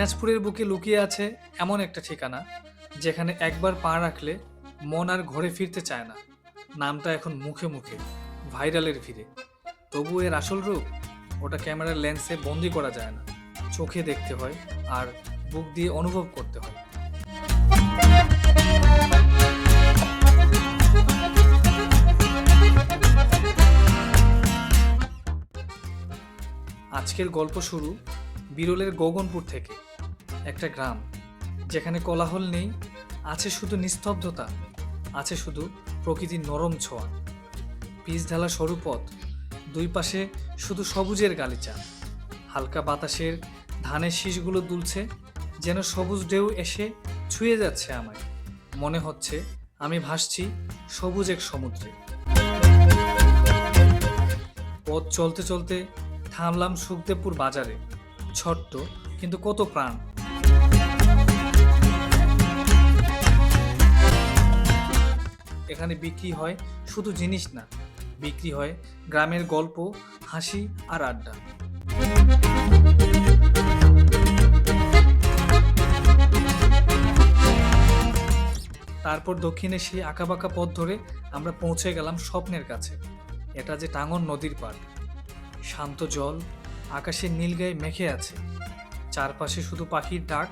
দিনাজপুরের বুকে লুকিয়ে আছে এমন একটা ঠিকানা যেখানে একবার পা রাখলে মন আর ঘরে ফিরতে চায় না। নামটা এখন মুখে মুখে, ভাইরালের ভিড়ে। তবু এর আসল রূপ, ওটা ক্যামেরার লেন্সে বন্দি করা যায় না, চোখে দেখতে হয় আর বুক দিয়ে অনুভব করতে হয়। আজকের গল্প শুরু বিরলের গগনপুর থেকে, একটা গ্রাম যেখানে কোলাহল নেই, আছে শুধু নিস্তব্ধতা, আছে শুধু প্রকৃতির নরম ছোঁয়া। পিচ ঢালা সরু পথ, দুই পাশে শুধু সবুজের গালিচা। হালকা বাতাসের ধানের শীষগুলো দুলছে, যেন সবুজ ঢেউ এসে ছুঁয়ে যাচ্ছে আমায়। মনে হচ্ছে আমি ভাসছি সবুজ এক সমুদ্রে। পথ চলতে চলতে থামলাম সুখদেবপুর বাজারে। ছোট্ট কিন্তু কত প্রাণ। এখানে বিক্রি হয় শুধু জিনিস না, বিক্রি হয় গ্রামের গল্প, হাসি আর আড্ডা। তারপর দক্ষিণে সেই আঁকাবাঁকা পথ ধরে আমরা পৌঁছে গেলাম স্বপ্নের কাছে। এটা যে টাঙ্গন নদীর পাড়। শান্ত জল, আকাশের নীল গায়ে মেখে আছে, চারপাশে শুধু পাখির ডাক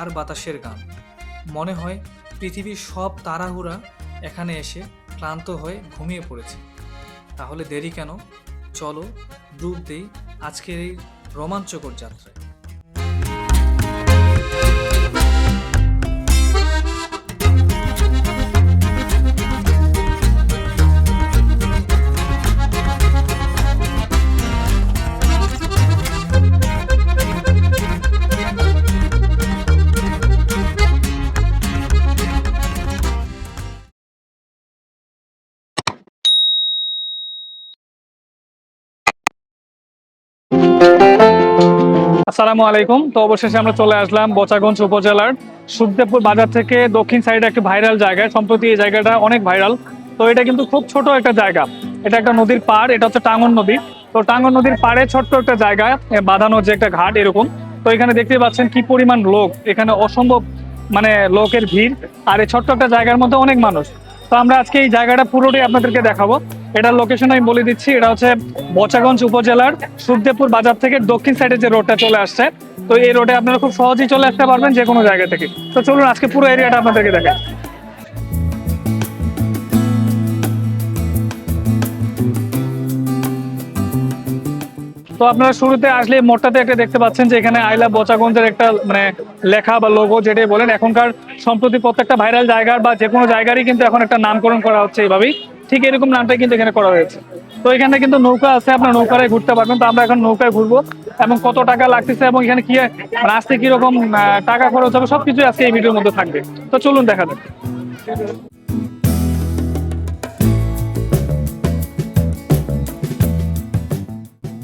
আর বাতাসের গান। মনে হয় পৃথিবীর সব তাড়াহুড়া এখানে এসে ক্লান্ত হয়ে ঘুমিয়ে পড়েছে। তাহলে দেরি কেন? চলো ডুব দেই আজকের এই রোমাঞ্চকর যাত্রায়। আসসালামু আলাইকুম। তো অবশেষে আমরা চলে আসলাম বোচাগঞ্জ উপজেলার সুখদেবপুর বাজার থেকে দক্ষিণ সাইডে একটি ভাইরাল জায়গায়। সম্প্রতি এই জায়গাটা অনেক ভাইরাল। তো এটা কিন্তু খুব ছোট একটা জায়গা, এটা একটা নদীর পাড়, এটা হচ্ছে টাঙ্গন নদী। তো টাঙ্গন নদীর পাড়ে ছোট্ট একটা জায়গা, বাঁধানো যে একটা ঘাট এরকম। তো এখানে দেখতে পাচ্ছেন কি পরিমাণ লোক, এখানে অসম্ভব লোকের ভিড়। আর এই ছোট্ট একটা জায়গার মধ্যে অনেক মানুষ। তো আমরা আজকে এই জায়গাটা পুরোটাই আপনাদেরকে দেখাবো। এটার লোকেশন আমি বলে দিচ্ছি, এটা হচ্ছে বোচাগঞ্জ উপজেলার সুখদেবপুর বাজার থেকে দক্ষিণ সাইডে যে রোডটা চলে আসছে। তো এই রোডে আপনারা খুব সহজেই চলে আসতে পারবেন যে কোনো জায়গা থেকে। তো চলুন আজকে পুরো এরিয়াটা আপনাদেরকে দেখাই। তো আপনারা শুরুতে আসলে মোড়টাতে একটা দেখতে পাচ্ছেন যে এখানে আইলা বোচাগঞ্জের একটা লেখা বা লোগো যেটাই বলেন। এখনকার সম্প্রতি প্রত্যেকটা ভাইরাল জায়গার বা যে কোনো জায়গারই কিন্তু এখন একটা নামকরণ করা হচ্ছে এইভাবেই। ঠিক এরকম নামটাই কিন্তু এখানে করা হয়েছে। তো এখানে কিন্তু নৌকা আছে, আপনার নৌকায় ঘুরতে পারবেন। তো আমরা এখন নৌকায় ঘুরবো এবং কত টাকা লাগতেছে এবং এখানে কি আসতে কিরকম টাকা খরচ হবে সবকিছু আজকে এই ভিডিওর মধ্যে থাকবে। তো চলুন দেখা যাক।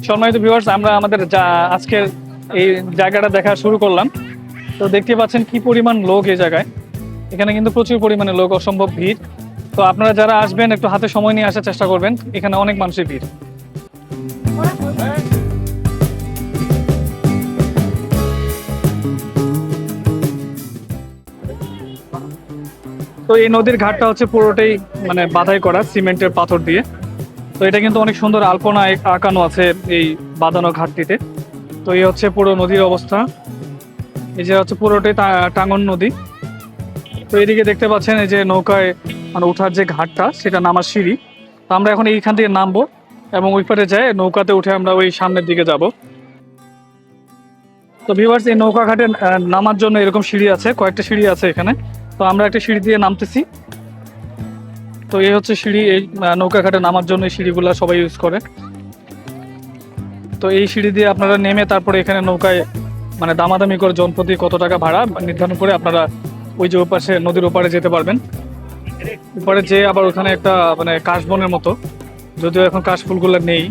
সম্মানিত ভিউয়ার্স, আমরা আমাদের আজকের এই জায়গাটা দেখা শুরু করলাম। তো দেখতে পাচ্ছেন কি পরিমাণ লোক এই জায়গায়। এখানে কিন্তু প্রচুর পরিমাণে লোক, অসম্ভব ভিড়। তো আপনারা যারা আসবেন একটু হাতে সময় নিয়ে আসার চেষ্টা করবেন, এখানে অনেক মানুষের ভিড়। তো এই নদীর ঘাটটা হচ্ছে পুরোটাই বাধাই করা সিমেন্টের পাথর দিয়ে। তো এটা কিন্তু অনেক সুন্দর আলপনা আঁকানো আছে এই বাঁধানো ঘাটটিতে। তো এই হচ্ছে পুরো নদীর অবস্থা। এই যে হচ্ছে পুরোটাই টাঙ্গন নদী। তো এদিকে দেখতে পাচ্ছেন এই যে নৌকায় ওঠার যে ঘাটটা, সেটা নামার সিঁড়ি। তো আমরা এখন এইখান থেকে নামবো এবং ওই পারে যাই নৌকাতে উঠে আমরা ওই সামনের দিকে যাব। তো ভিউয়ার্স, এই নৌকা ঘাটে নামার জন্য এরকম সিঁড়ি আছে, কয়েকটা সিঁড়ি আছে এখানে। তো আমরা একটা সিঁড়ি দিয়ে নামতেছি। তো এই হচ্ছে সিঁড়ি, এই নৌকা ঘাটে নামার জন্য এই সিঁড়িগুলো সবাই ইউজ করে। তো এই সিঁড়ি দিয়ে আপনারা নেমে তারপরে এখানে নৌকায় দামাদামি করে জনপ্রতি কত টাকা ভাড়া নির্ধারণ করে আপনারা ওই যে ওপাশে নদীর ওপারে যেতে পারবেন। ওপারে যে আবার ওখানে একটা কাশবনের মতো, যদিও এখন কাশফুলগুলো নেই,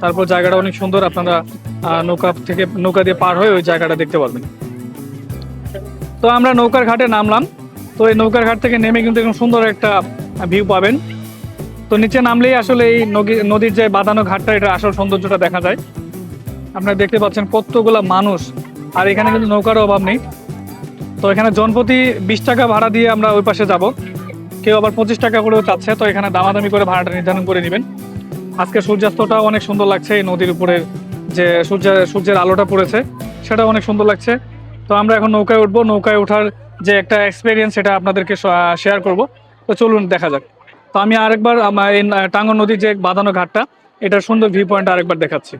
তারপর জায়গাটা অনেক সুন্দর। আপনারা নৌকা দিয়ে পার হয়ে ওই জায়গাটা দেখতে পারবেন। তো আমরা নৌকার ঘাটে নামলাম। তো এই নৌকার ঘাট থেকে নেমে কিন্তু একদম সুন্দর একটা ভিউ পাবেন। তো নিচে নামলেই আসলে এই নদীর যে বাঁধানো ঘাটটা, এটা আসল সৌন্দর্যটা দেখা যায়। আপনারা দেখতে পাচ্ছেন কতগুলা মানুষ আর এখানে কিন্তু নৌকারও অভাব নেই। তো এখানে জনপ্রতি 20 টাকা ভাড়া দিয়ে আমরা ওই পাশে যাব, কেউ আবার 25 টাকা করেও চাচ্ছে। তো এখানে দামাদামি করে ভাড়াটা নির্ধারণ করে নেবেন। আজকে সূর্যাস্তটা অনেক সুন্দর লাগছে, এই নদীর উপরে যে সূর্যের আলোটা পড়েছে সেটা অনেক সুন্দর লাগছে। তো আমরা এখন নৌকায় উঠবো, নৌকায় ওঠার যে একটা এক্সপিরিয়েন্স সেটা আপনাদেরকে শেয়ার করব। তো চলুন দেখা যাক। তো আমি আরেকবার আমার এই টাঙ্গন নদীর যে বাঁধানো ঘাটটা, এটার সুন্দর ভিউ পয়েন্ট আরেকবার দেখাচ্ছি।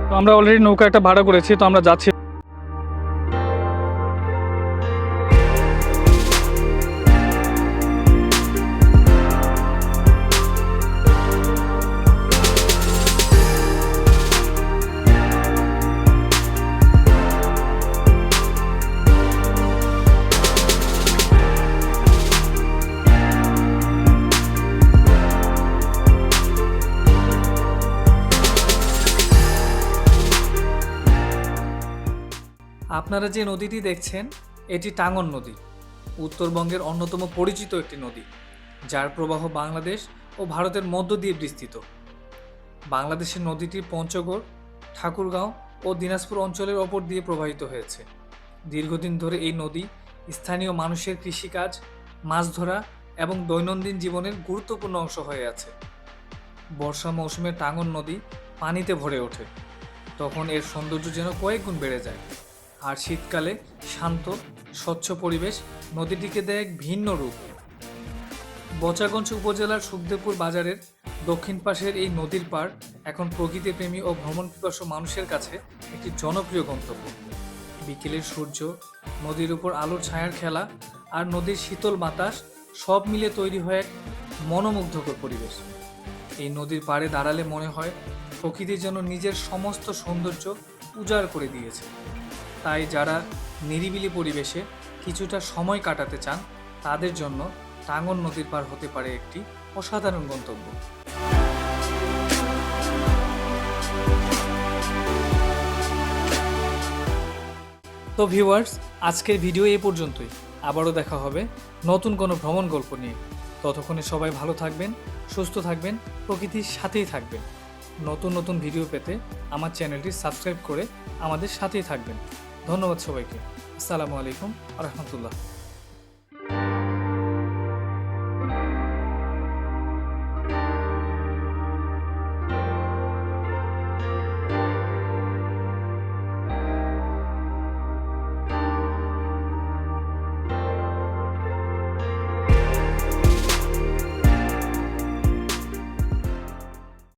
তো আমরা অলরেডি নৌকা একটা ভাড়া করেছি, তো আমরা যাচ্ছি। আপনারা যে নদীটি দেখছেন এটি টাঙ্গন নদী, উত্তরবঙ্গের অন্যতম পরিচিত একটি নদী, যার প্রবাহ বাংলাদেশ ও ভারতের মধ্য দিয়ে বিস্তৃত। বাংলাদেশের নদীটি পঞ্চগড়, ঠাকুরগাঁও ও দিনাজপুর অঞ্চলের ওপর দিয়ে প্রবাহিত হয়েছে। দীর্ঘদিন ধরে এই নদী স্থানীয় মানুষের কৃষিকাজ, মাছ ধরা এবং দৈনন্দিন জীবনের গুরুত্বপূর্ণ অংশ হয়ে আছে। বর্ষা মৌসুমে টাঙ্গন নদী পানিতে ভরে ওঠে, তখন এর সৌন্দর্য যেন কয়েক গুণ বেড়ে যায়। আর শীতকালে শান্ত স্বচ্ছ পরিবেশ নদীটিকে দেয় এক ভিন্ন রূপ। বচাগঞ্জ উপজেলার সুখদেবপুর বাজারের দক্ষিণ পাশের এই নদীর পাড় এখন প্রকৃতিপ্রেমী ও ভ্রমণ পিপাসু মানুষের কাছে একটি জনপ্রিয় গন্তব্য। বিকেলের সূর্য, নদীর উপর আলোর ছায়ার খেলা আর নদীর শীতল বাতাস সব মিলে তৈরি হয় এক মনোমুগ্ধকর পরিবেশ। এই নদীর পাড়ে দাঁড়ালে মনে হয় প্রকৃতি যেন নিজের সমস্ত সৌন্দর্য উজাড় করে দিয়েছে। তাই যারা নিরিবিলি পরিবেশে কিছুটা সময় কাটাতে চান তাদের জন্য টাঙ্গন নদীর পার হতে পারে একটি অসাধারণ গন্তব্য। তো ভিউয়ার্স, আজকের ভিডিও এই পর্যন্তই। আবারও দেখা হবে নতুন কোনো ভ্রমণ গল্প নিয়ে। ততক্ষণে সবাই ভালো থাকবেন, সুস্থ থাকবেন, প্রকৃতির সাথেই থাকবেন। নতুন নতুন ভিডিও পেতে আমার চ্যানেলটি সাবস্ক্রাইব করে আমাদের সাথেই থাকবেন। ধন্যবাদ সবাইকে। আসসালামু আলাইকুম ওয়া রাহমাতুল্লাহ।